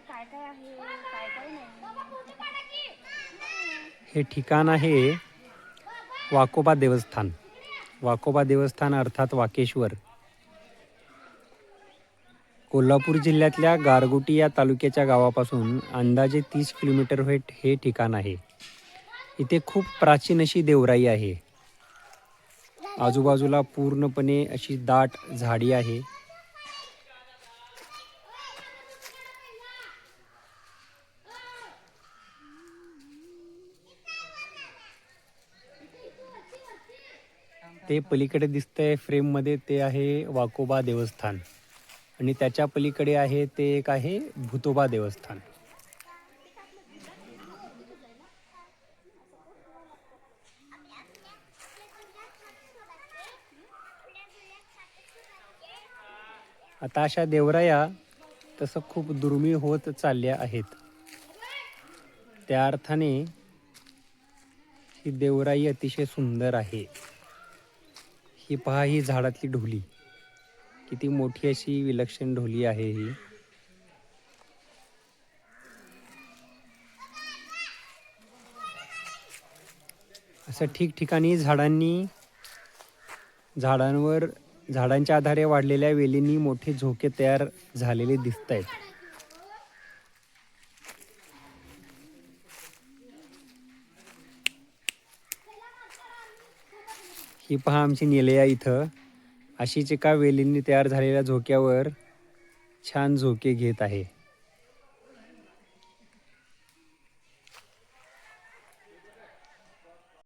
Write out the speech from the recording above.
काय काय आहे काय काय नाही. हे ठिकाण आहे वाकोबा देवस्थान. वाकोबा देवस्थान अर्थात वाकेश्वर. कोल्हापूर जिल्ह्यातल्या गारगोटी या तालुक्याच्या गावापासून अंदाजे 30 किलोमीटर हे ठिकाण आहे. इथे खूप प्राचीन अशी देवराई आहे. आजूबाजूला पूर्णपणे अशी दाट झाडी आहे. ते पलीकडे दिसतंय फ्रेममध्ये ते आहे वाकोबा देवस्थान आणि त्याच्या पलीकडे आहे ते एक आहे भुतोबा देवस्थान. आता अशा देवराया तसं खूप दुर्मिळ होत चालल्या आहेत. त्या अर्थाने ही देवराई अतिशय सुंदर आहे. ही पहा, ही झाडातली ढोली किती मोठी अशी विलक्षण ढोली आहे ही. असं ठिकठिकाणी झाडांच्या आधारे वाढलेल्या वेलींनी मोठे झोके तयार झालेले दिसत आहेत. ही पहा आमची निलया इथं अशीच एका वेलींनी तयार झालेल्या झोक्यावर छान झोके घेत आहे.